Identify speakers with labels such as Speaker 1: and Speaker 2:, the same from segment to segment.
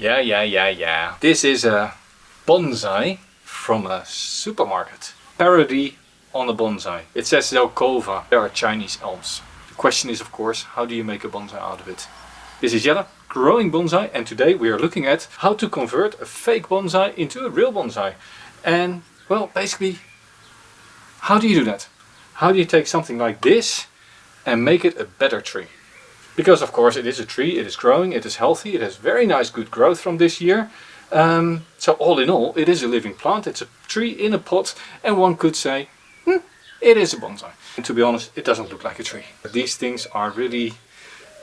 Speaker 1: Yeah. This is a bonsai from a supermarket. Parody on a bonsai. It says zelkova. There are Chinese elms. The question is, of course, how do you make a bonsai out of it? This is Jelle, growing bonsai, and today we are looking at how to convert a fake bonsai into a real bonsai. And, well, basically, how do you do that? How do you take something like this and make it a better tree? Because of course it is a tree, it is growing, it is healthy, it has very nice good growth from this year. So all in all, it is a living plant, it's a tree in a pot, and one could say, it is a bonsai. And to be honest, it doesn't look like a tree. These things are really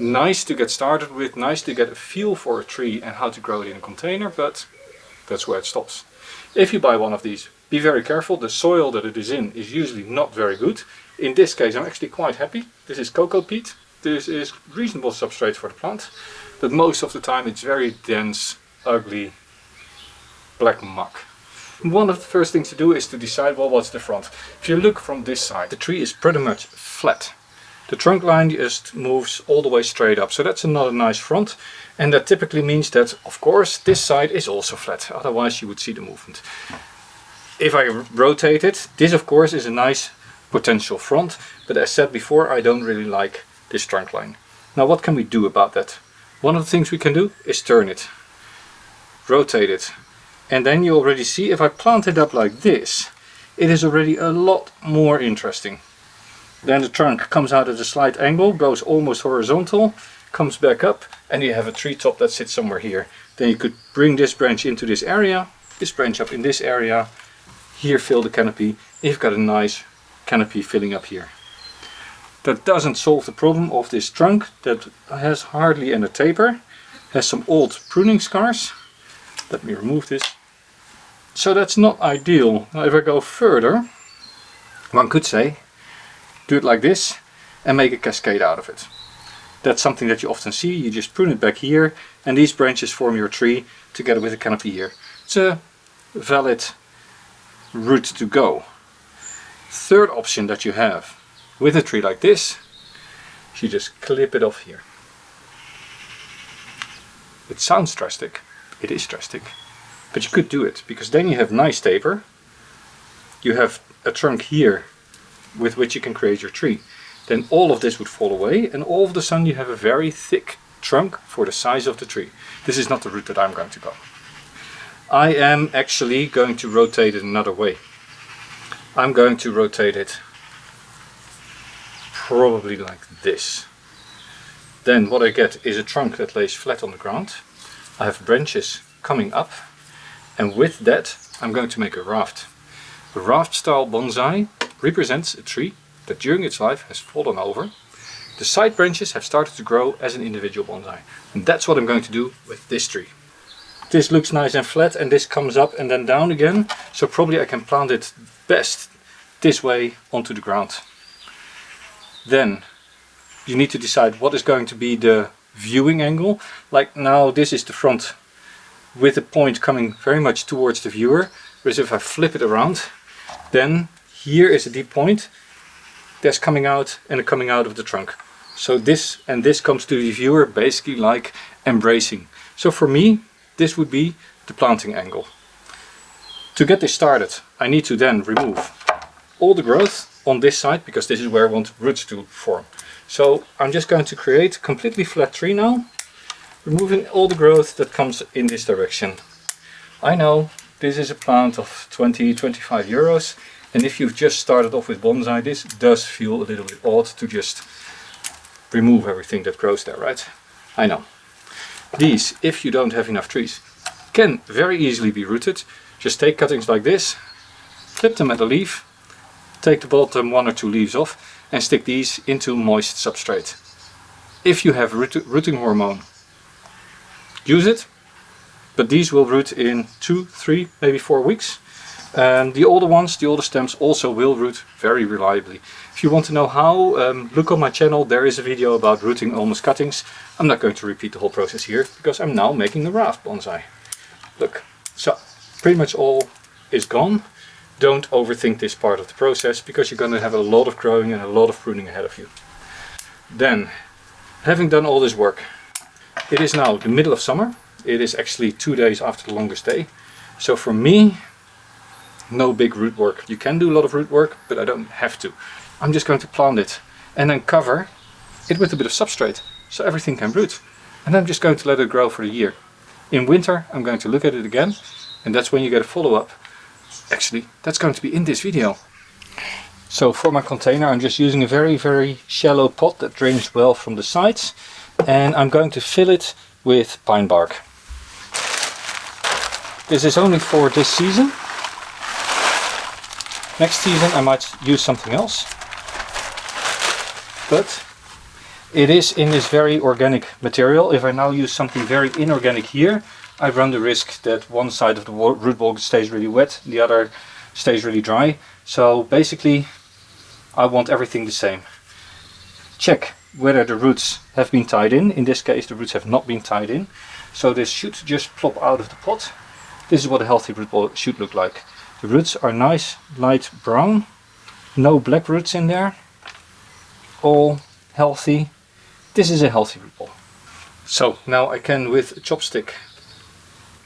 Speaker 1: nice to get started with, nice to get a feel for a tree and how to grow it in a container, but that's where it stops. If you buy one of these, be very careful. The soil that it is in is usually not very good. In this case, I'm actually quite happy. This is cocoa peat. This is reasonable substrate for the plant, but most of the time it's very dense, ugly, black muck. One of the first things to do is to decide, well, what's the front? If you look from this side, the tree is pretty much flat. The trunk line just moves all the way straight up, so that's another nice front. And that typically means that, of course, this side is also flat, otherwise you would see the movement. If I rotate it, this of course is a nice potential front, but as said before, I don't really like this trunk line. Now what can we do about that? One of the things we can do is turn it, rotate it, and then you already see if I plant it up like this, it is already a lot more interesting. Then the trunk comes out at a slight angle, goes almost horizontal, comes back up, and you have a tree top that sits somewhere here. Then you could bring this branch into this area, this branch up in this area, here fill the canopy, and you've got a nice canopy filling up here. That doesn't solve the problem of this trunk that has hardly any taper, has some old pruning scars. Let me remove this. So that's not ideal. Now if I go further, one could say, do it like this and make a cascade out of it. That's something that you often see. You just prune it back here and these branches form your tree together with a canopy here. It's a valid route to go. Third option that you have with a tree like this, you just clip it off here. It sounds drastic, it is drastic, but you could do it because then you have nice taper. You have a trunk here with which you can create your tree. Then all of this would fall away and all of a sudden you have a very thick trunk for the size of the tree. This is not the route that I'm going to go. I am actually going to rotate it another way. I'm going to rotate it probably like this. Then what I get is a trunk that lays flat on the ground. I have branches coming up, and with that I'm going to make a raft. A raft-style bonsai represents a tree that during its life has fallen over. The side branches have started to grow as an individual bonsai, and that's what I'm going to do with this tree. This looks nice and flat, and this comes up and then down again, so probably I can plant it best this way onto the ground. Then you need to decide what is going to be the viewing angle. Like now this is the front with the point coming very much towards the viewer, whereas if I flip it around, then here is a deep point that's coming out and coming out of the trunk. So this and this comes to the viewer basically like embracing. So for me this would be the planting angle. To get this started I need to then remove all the growth on this side because this is where I want roots to form. So I'm just going to create a completely flat tree now, removing all the growth that comes in this direction. I know this is a plant of 20-25 euros, and if you've just started off with bonsai, this does feel a little bit odd to just remove everything that grows there, right? I know. These, if you don't have enough trees, can very easily be rooted. Just take cuttings like this, clip them at a leaf, take the bottom 1 or 2 leaves off and stick these into moist substrate. If you have rooting hormone, use it, but these will root in 2, 3, maybe 4 weeks. And the older ones, the older stems also will root very reliably. If you want to know how, look on my channel, there is a video about rooting Ulmus cuttings. I'm not going to repeat the whole process here because I'm now making the raft bonsai. Look, so pretty much all is gone. Don't overthink this part of the process because you're going to have a lot of growing and a lot of pruning ahead of you. Then, having done all this work, it is now the middle of summer. It is actually 2 days after the longest day. So for me, no big root work. You can do a lot of root work, but I don't have to. I'm just going to plant it and then cover it with a bit of substrate so everything can root. And I'm just going to let it grow for a year. In winter, I'm going to look at it again, and that's when you get a follow-up. Actually, that's going to be in this video. So for my container, I'm just using a very, very shallow pot that drains well from the sides. And I'm going to fill it with pine bark. This is only for this season. Next season I might use something else. But it is in this very organic material. If I now use something very inorganic here, I run the risk that one side of the root ball stays really wet, the other stays really dry. So basically I want everything the same. Check whether the roots have been tied in. In this case the roots have not been tied in. So this should just plop out of the pot. This is what a healthy root ball should look like. The roots are nice light brown, no black roots in there, all healthy. This is a healthy root ball. So now I can, with a chopstick,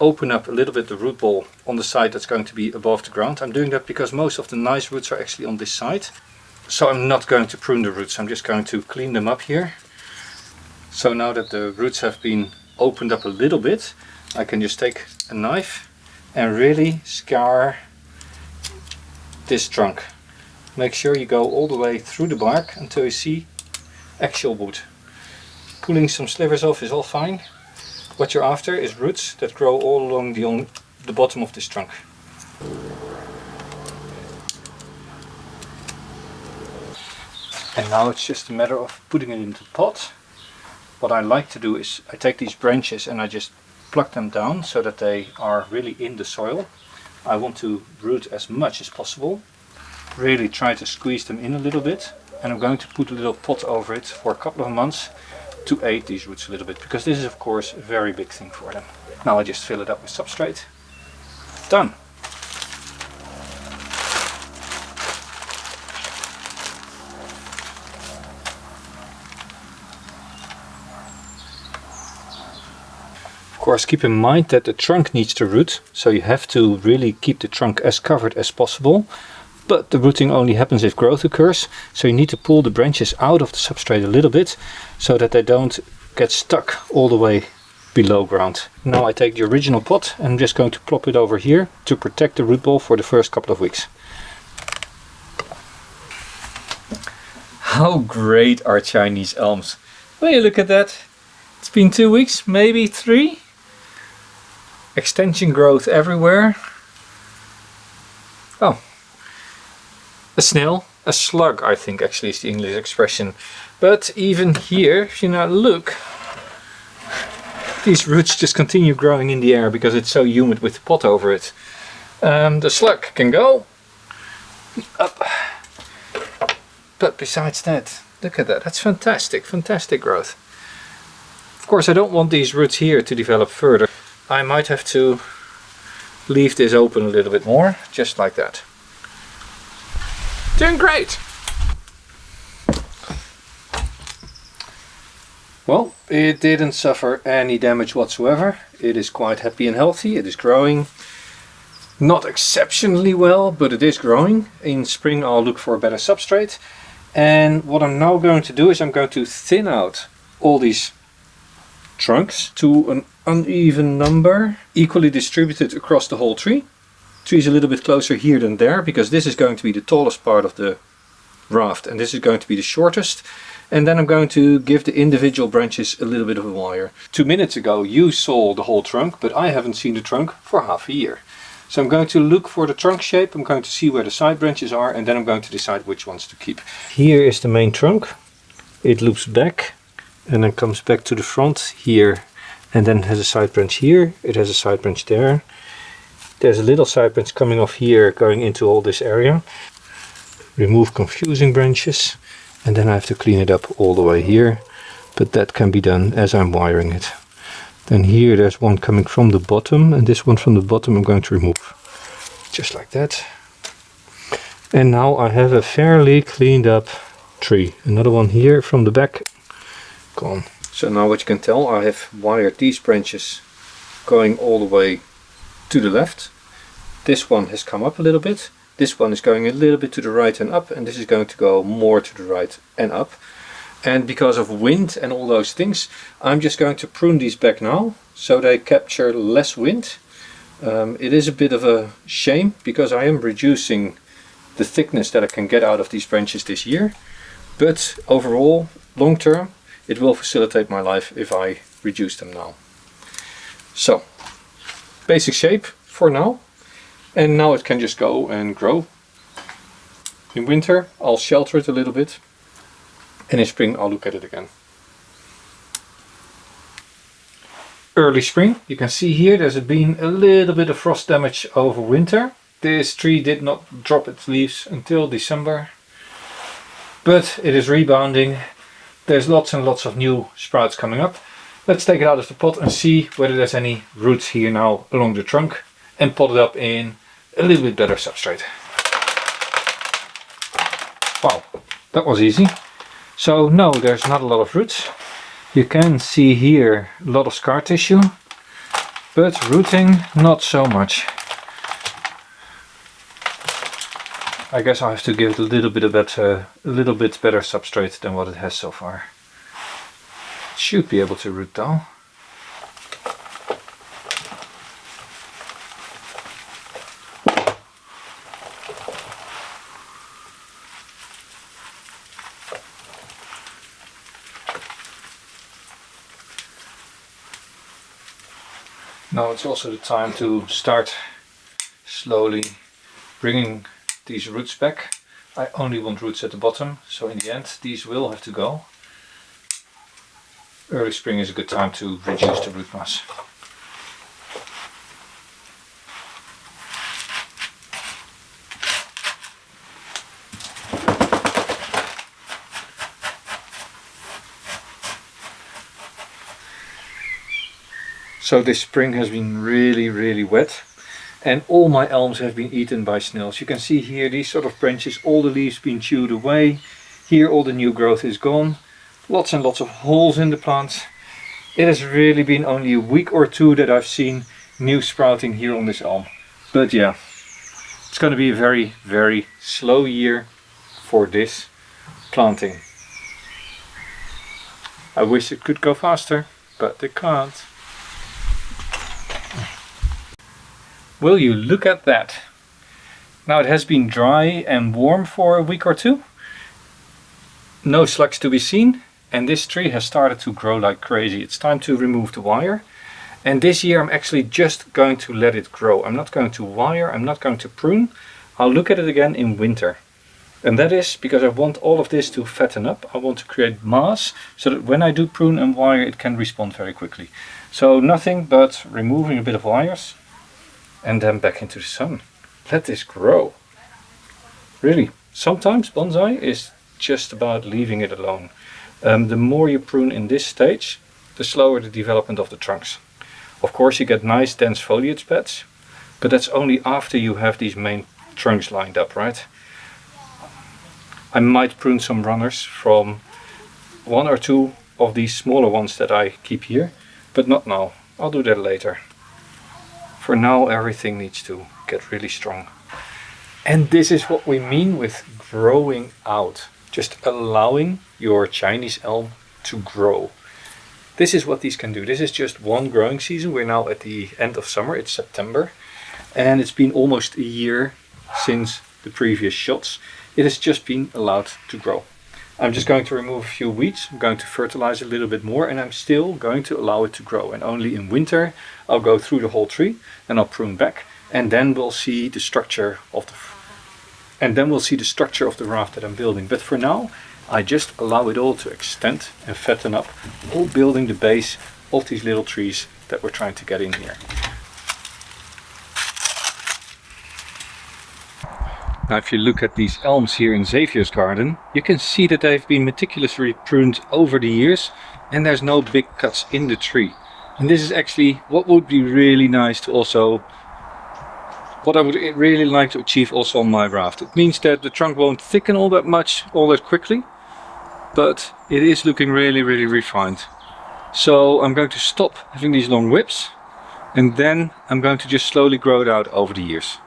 Speaker 1: open up a little bit the root ball on the side that's going to be above the ground. I'm doing that because most of the nice roots are actually on this side. So I'm not going to prune the roots, I'm just going to clean them up here. So now that the roots have been opened up a little bit, I can just take a knife and really scar this trunk. Make sure you go all the way through the bark until you see actual wood. Pulling some slivers off is all fine. What you're after is roots that grow all along the bottom of this trunk. And now it's just a matter of putting it into the pot. What I like to do is I take these branches and I just pluck them down so that they are really in the soil. I want to root as much as possible. Really try to squeeze them in a little bit. And I'm going to put a little pot over it for a couple of months to aid these roots a little bit, because this is of course a very big thing for them. Now I just fill it up with substrate. Done. Of course, keep in mind that the trunk needs to root, so you have to really keep the trunk as covered as possible. But the rooting only happens if growth occurs, so you need to pull the branches out of the substrate a little bit so that they don't get stuck all the way below ground. Now I take the original pot and I'm just going to plop it over here to protect the root ball for the first couple of weeks. How great are Chinese elms! Will you look at that? It's been 2 weeks, maybe 3. Extension growth everywhere. Oh, a snail, a slug I think actually is the English expression. But even here, if you now look, these roots just continue growing in the air because it's so humid with the pot over it. The slug can go up. But besides that, look at that, that's fantastic, fantastic growth. Of course I don't want these roots here to develop further. I might have to leave this open a little bit more, just like that. Doing great! Well, it didn't suffer any damage whatsoever. It is quite happy and healthy. It is growing. Not exceptionally well, but it is growing. In spring I'll look for a better substrate. And what I'm now going to do is I'm going to thin out all these trunks to an uneven number, equally distributed across the whole tree. The tree is a little bit closer here than there because this is going to be the tallest part of the raft and this is going to be the shortest. And then I'm going to give the individual branches a little bit of a wire. 2 minutes ago you saw the whole trunk, but I haven't seen the trunk for half a year. So I'm going to look for the trunk shape, I'm going to see where the side branches are, and then I'm going to decide which ones to keep. Here is the main trunk. It loops back and then comes back to the front here, and then it has a side branch here, it has a side branch there. There's a little side branch coming off here going into all this area. Remove confusing branches, and then I have to clean it up all the way here, but that can be done as I'm wiring it. Then here there's one coming from the bottom, and this one from the bottom I'm going to remove. Just like that. And now I have a fairly cleaned up tree. Another one here from the back. Gone. So now what you can tell, I have wired these branches
Speaker 2: going all the way to the left. This one has come up a little bit. This one is going a little bit to the right and up, and this is going to go more to the right and up. And because of wind and all those things, I'm just going to prune these back now so they capture less wind. It is a bit of a shame because I am reducing the thickness that I can get out of these branches this year, but overall, long term, it will facilitate my life if I reduce them now. So, basic shape for now, and now it can just go and grow. In winter I'll shelter it a little bit, and in spring I'll look at it again. Early spring, you can see here there's been a little bit of frost damage over winter. This tree did not drop its leaves until December, but it is rebounding. There's lots and lots of new sprouts coming up. Let's take it out of the pot and see whether there's any roots here now along the trunk, and pot it up in a little bit better substrate. Wow, that was easy. So no, there's not a lot of roots. You can see here a lot of scar tissue, but rooting not so much. I guess I have to give it a little bit better substrate than what it has so far. It should be able to root though. Now it's also the time to start slowly bringing these roots back. I only want roots at the bottom, so in the end these will have to go. Early spring is a good time to reduce the root mass. So this spring has been really wet, and all my elms have been eaten by snails. You can see here these sort of branches, all the leaves been chewed away. Here all the new growth is gone. Lots and lots of holes in the plants. It has really been only a week or two that I've seen new sprouting here on this elm. But yeah, it's going to be a very slow year for this planting. I wish it could go faster, but it can't. Will you look at that? Now it has been dry and warm for a week or two. No slugs to be seen, and this tree has started to grow like crazy. It's time to remove the wire, and this year I'm actually just going to let it grow. I'm not going to wire, I'm not going to prune. I'll look at it again in winter. And that is because I want all of this to fatten up. I want to create mass so that when I do prune and wire it can respond very quickly. So nothing but removing a bit of wires and then back into the sun. Let this grow. Really, sometimes bonsai is just about leaving it alone. The more you prune in this stage, the slower the development of the trunks. Of course you get nice dense foliage beds, but that's only after you have these main trunks lined up, right? I might prune some runners from one or two of these smaller ones that I keep here, but not now. I'll do that later. For now everything needs to get really strong. And this is what we mean with growing out. Just allowing your Chinese elm to grow. This is what these can do. This is just one growing season. We're now at the end of summer, it's September. And it's been almost a year since the previous shots. It has just been allowed to grow. I'm just going to remove a few weeds, I'm going to fertilize a little bit more, and I'm still going to allow it to grow. And only in winter I'll go through the whole tree and I'll prune back, and then we'll see the structure of the raft that I'm building. But for now I just allow it all to extend and fatten up, all building the base of these little trees that we're trying to get in here. Now if you look at these elms here in Xavier's garden, you can see that they've been meticulously pruned over the years and there's no big cuts in the tree. And this is actually what would be really nice to also, what I would really like to achieve also on my raft. It means that the trunk won't thicken all that much, all that quickly, but it is looking really refined. So I'm going to stop having these long whips And then I'm going to just slowly grow it out over the years.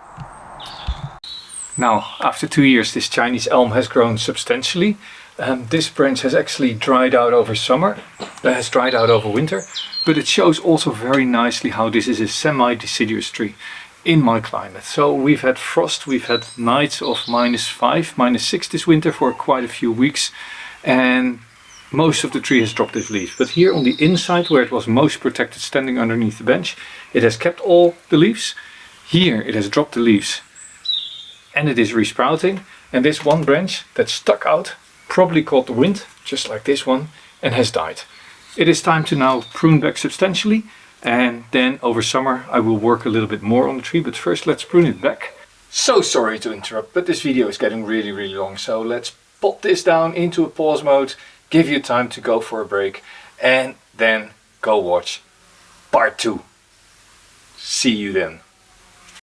Speaker 2: Now, after 2 years, this Chinese elm has grown substantially. This branch has actually dried out over summer, has dried out over winter, but it shows also very nicely how this is a semi-deciduous tree in my climate. So we've had frost, we've had nights of -5, -6 this winter for quite a few weeks, and most of the tree has dropped its leaves. But here on the inside, where it was most protected standing underneath the bench, it has kept all the leaves. Here it has dropped the leaves and it is resprouting, and this one branch that stuck out probably caught the wind, just like this one, and has died. It is time to now prune back substantially, and then over summer I will work a little bit more on the tree, but first let's prune it back. So sorry to interrupt, but this video is getting really long, so let's pop this down into a pause mode, give you time to go for a break, and then go watch part 2. See you then.